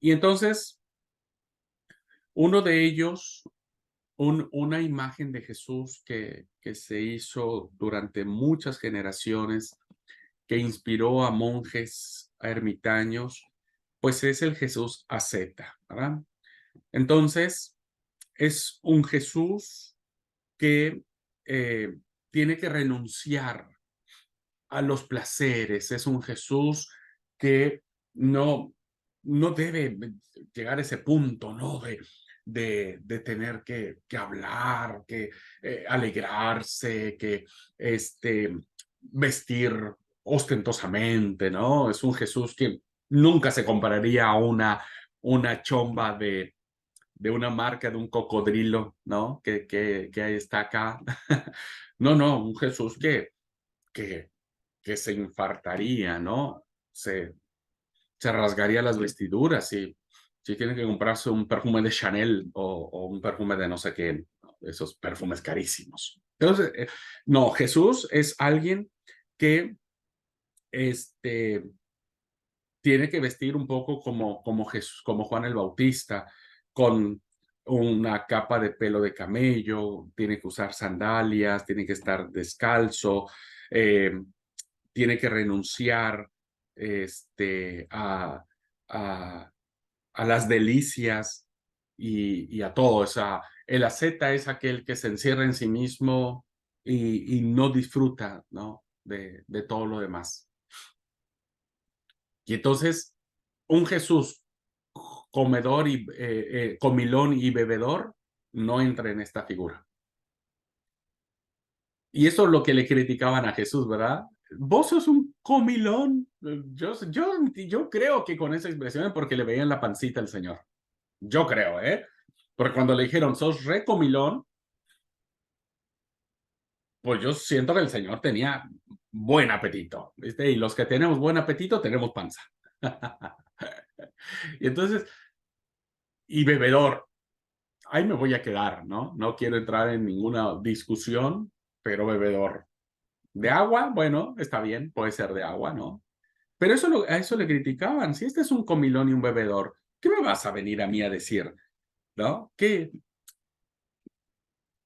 S1: Y entonces, uno de ellos, una imagen de Jesús que se hizo durante muchas generaciones, que inspiró a monjes, a ermitaños, pues es el Jesús asceta, ¿verdad? Entonces, es un Jesús que tiene que renunciar a los placeres, es un Jesús que no, no debe llegar a ese punto, ¿no? De tener que hablar, que alegrarse, que vestir ostentosamente, ¿no? Es un Jesús que nunca se compararía a una chomba de una marca de un cocodrilo, ¿no? Que está acá. No, no, un Jesús que, que se infartaría, ¿no? Se rasgaría las vestiduras si tiene que comprarse un perfume de Chanel o un perfume de no sé qué, esos perfumes carísimos. Entonces, no, Jesús es alguien que este, tiene que vestir un poco como Jesús, como Juan el Bautista, con una capa de pelo de camello, tiene que usar sandalias, tiene que estar descalzo, eh, tiene que renunciar a, a las delicias y a todo. O sea, el asceta es aquel que se encierra en sí mismo y no disfruta, ¿no? De todo lo demás. Y entonces, un Jesús comedor y comilón y bebedor no entra en esta figura. Y eso es lo que le criticaban a Jesús, ¿verdad? Vos sos un comilón. Yo creo que con esa expresión es porque le veían la pancita al Señor. Yo creo, ¿eh? Porque cuando le dijeron, sos re comilón, pues yo siento que el Señor tenía buen apetito, ¿viste? Y los que tenemos buen apetito tenemos panza. Y entonces, y bebedor, ahí me voy a quedar, ¿no? No quiero entrar en ninguna discusión, pero bebedor. De agua, bueno, está bien, puede ser de agua, ¿no? Pero a eso le criticaban. Si este es un comilón y un bebedor, ¿qué me vas a venir a mí a decir? ¿No? ¿Qué?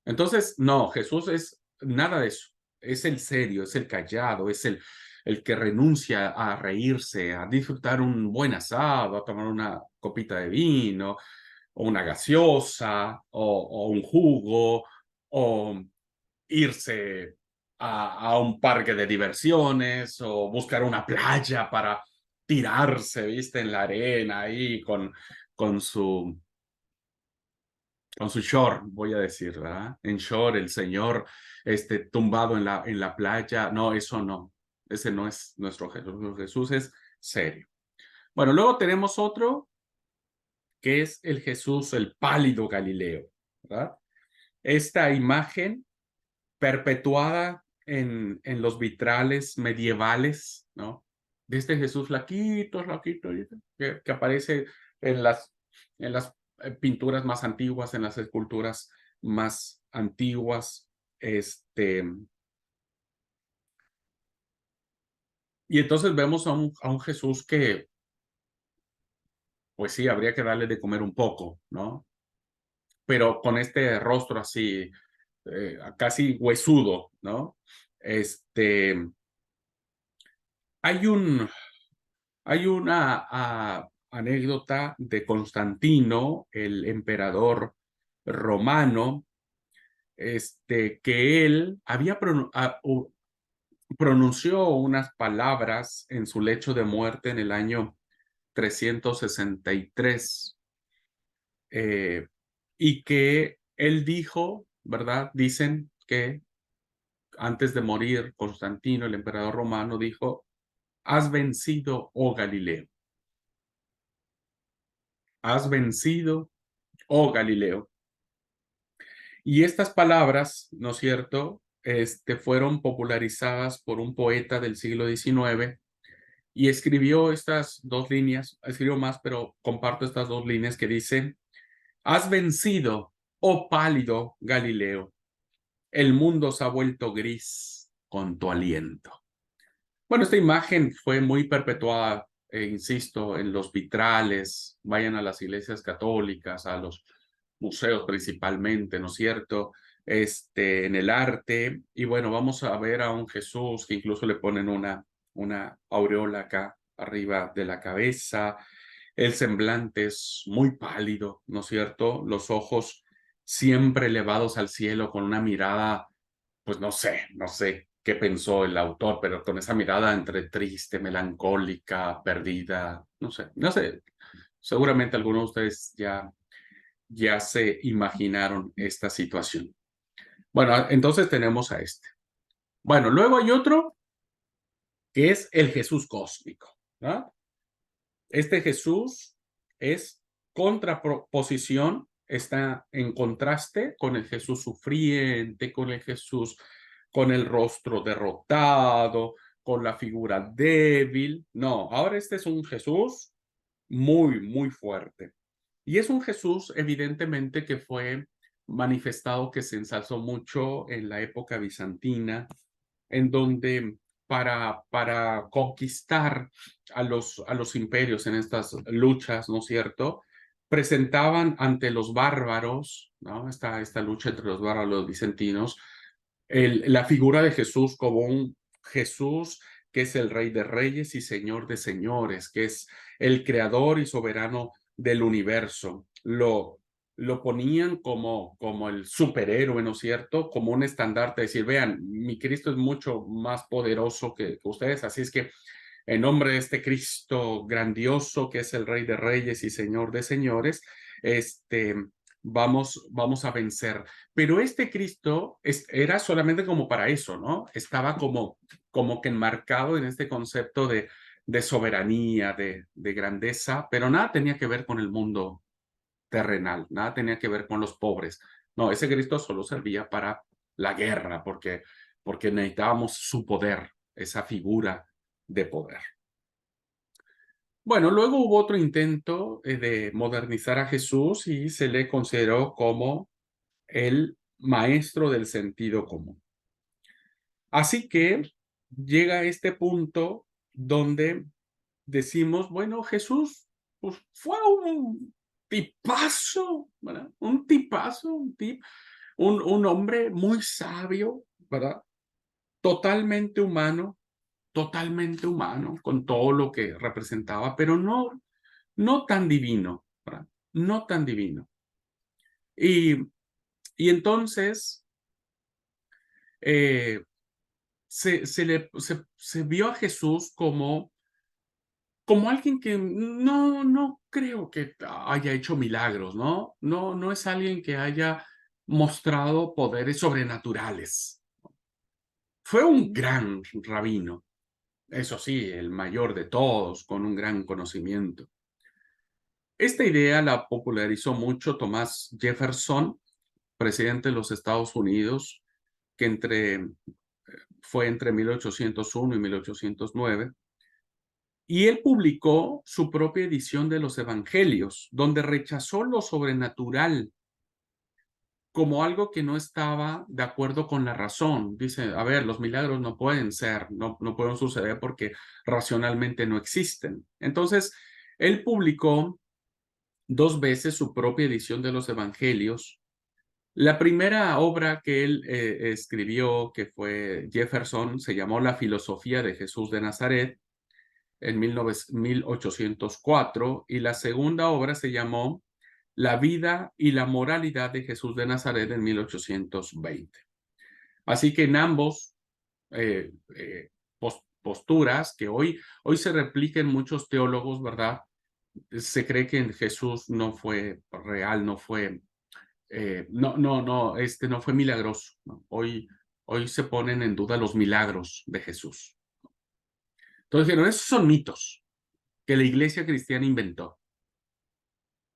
S1: Entonces, no, Jesús es nada de eso. Es el serio, es el callado, es el que renuncia a reírse, a disfrutar un buen asado, a tomar una copita de vino, o una gaseosa, o un jugo, o irse a un parque de diversiones, o buscar una playa para tirarse, ¿viste? En la arena ahí con su con su short, voy a decir, ¿verdad? En short, el señor tumbado en la playa. No, eso no. Ese no es nuestro Jesús. Jesús es serio. Bueno, luego tenemos otro que es el Jesús, el pálido Galileo, ¿verdad? Esta imagen perpetuada en los vitrales medievales, ¿no? De este Jesús flaquito, flaquito, que aparece en las pinturas más antiguas, en las esculturas más antiguas. Y entonces vemos a un Jesús que, pues sí, habría que darle de comer un poco, ¿no? Pero con este rostro así, casi huesudo, ¿no? Este, hay un, hay una anécdota de Constantino, el emperador romano, que él había pronunció unas palabras en su lecho de muerte en el año 363, y que él dijo, ¿verdad? Dicen que antes de morir, Constantino, el emperador romano, dijo: has vencido, oh Galileo, has vencido, oh Galileo. Y estas palabras, ¿no es cierto?, fueron popularizadas por un poeta del siglo XIX, y escribió estas dos líneas, escribió más, pero comparto estas dos líneas que dicen: has vencido, oh pálido Galileo, el mundo se ha vuelto gris con tu aliento. Bueno, esta imagen fue muy perpetuada, insisto, en los vitrales. Vayan a las iglesias católicas, a los museos principalmente, ¿no es cierto? En el arte. Y bueno, vamos a ver a un Jesús que incluso le ponen una aureola acá arriba de la cabeza. El semblante es muy pálido, ¿no es cierto? Los ojos siempre elevados al cielo con una mirada, pues no sé qué pensó el autor, pero con esa mirada entre triste, melancólica, perdida, no sé. Seguramente algunos de ustedes ya se imaginaron esta situación. Bueno, entonces tenemos a este. Bueno, luego hay otro que es el Jesús cósmico, ¿no? Este Jesús es contraposición, está en contraste con el Jesús sufriente, con el Jesús con el rostro derrotado, con la figura débil. No, ahora este es un Jesús muy, muy fuerte. Y es un Jesús, evidentemente, que fue manifestado, que se ensalzó mucho en la época bizantina, en donde para conquistar a los imperios en estas luchas, ¿no es cierto?, presentaban ante los bárbaros, ¿no? Esta lucha entre los bárbaros y los bizantinos, la figura de Jesús como un Jesús que es el Rey de Reyes y Señor de Señores, que es el creador y soberano del universo. Lo ponían como el superhéroe, ¿no es cierto? Como un estandarte, decir: vean, mi Cristo es mucho más poderoso que ustedes, así es que en nombre de este Cristo grandioso, que es el Rey de Reyes y Señor de Señores, vamos a vencer. Pero este Cristo era solamente como para eso, ¿no? Estaba como que enmarcado en este concepto de soberanía, de grandeza, pero nada tenía que ver con el mundo terrenal, nada tenía que ver con los pobres. No, ese Cristo solo servía para la guerra, porque necesitábamos su poder, esa figura de poder. Bueno, luego hubo otro intento de modernizar a Jesús y se le consideró como el maestro del sentido común. Así que llega este punto donde decimos: bueno, Jesús pues, fue un tipazo, ¿verdad? Un tipazo, un hombre muy sabio, ¿verdad? Totalmente humano, con todo lo que representaba, pero no tan divino, ¿verdad? No tan divino. Y, y entonces eh, se vio a Jesús como alguien que no creo que haya hecho milagros, ¿no? No es alguien que haya mostrado poderes sobrenaturales. Fue un gran rabino, eso sí, el mayor de todos, con un gran conocimiento. Esta idea la popularizó mucho Thomas Jefferson, presidente de los Estados Unidos, que fue entre 1801 y 1809. Y él publicó su propia edición de los Evangelios, donde rechazó lo sobrenatural como algo que no estaba de acuerdo con la razón. Dice, a ver, los milagros no pueden ser, no pueden suceder porque racionalmente no existen. Entonces, él publicó 2 veces su propia edición de los Evangelios. La primera obra que él escribió, que fue Jefferson, se llamó La filosofía de Jesús de Nazaret en 1804, y la segunda obra se llamó La vida y la moralidad de Jesús de Nazaret en 1820. Así que en ambos posturas que hoy se replican muchos teólogos, ¿verdad? Se cree que Jesús no fue real, no fue, no fue milagroso, ¿no? Hoy se ponen en duda los milagros de Jesús. Entonces dijeron, esos son mitos que la iglesia cristiana inventó.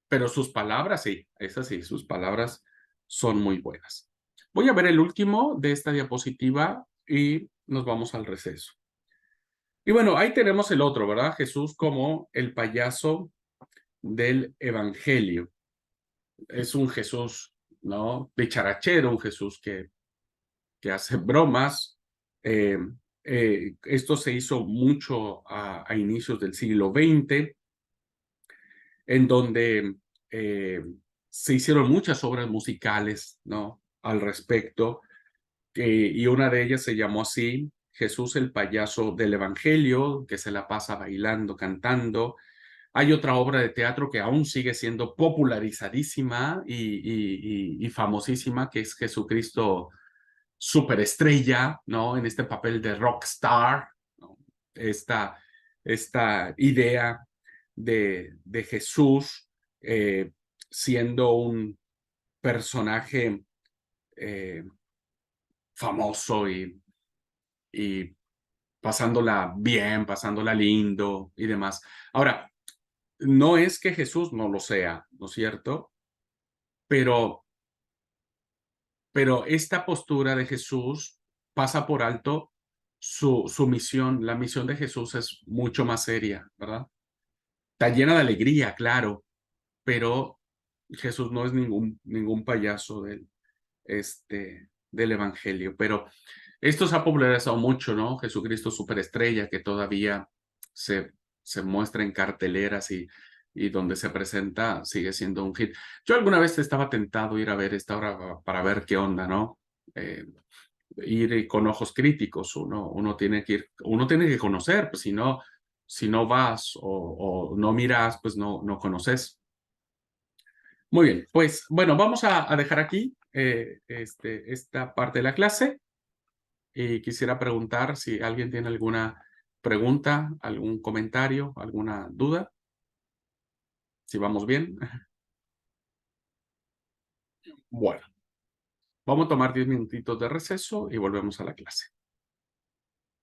S1: Pero sus palabras, sí, esas sí, sus palabras son muy buenas. Voy a ver el último de esta diapositiva y nos vamos al receso. Y bueno, ahí tenemos el otro, ¿verdad? Jesús como el payaso del Evangelio. Es un Jesús, ¿no? Dicharachero, un Jesús que hace bromas. Eh, Esto se hizo mucho a inicios del siglo XX, en donde se hicieron muchas obras musicales, ¿no? Al respecto, y una de ellas se llamó así, Jesús el payaso del Evangelio, que se la pasa bailando, cantando. Hay otra obra de teatro que aún sigue siendo popularizadísima y famosísima, que es Jesucristo superestrella, ¿no? En este papel de rockstar, ¿no? Esta, esta idea de Jesús siendo un personaje famoso y pasándola bien, pasándola lindo y demás. Ahora, no es que Jesús no lo sea, ¿no es cierto? Pero, pero esta postura de Jesús pasa por alto su misión. La misión de Jesús es mucho más seria, ¿verdad? Está llena de alegría, claro, pero Jesús no es ningún payaso del Evangelio. Pero esto se ha popularizado mucho, ¿no? Jesucristo superestrella, que todavía se, se muestra en carteleras y donde se presenta sigue siendo un hit. Yo alguna vez estaba tentado a ir a ver esta obra para ver qué onda, ¿no? Ir con ojos críticos, uno tiene que conocer, pues si no vas o no miras, pues no conoces. Muy bien, pues bueno, vamos a dejar aquí esta parte de la clase. Y quisiera preguntar si alguien tiene alguna pregunta, algún comentario, alguna duda, si vamos bien. Bueno, vamos a tomar 10 minutitos de receso y volvemos a la clase.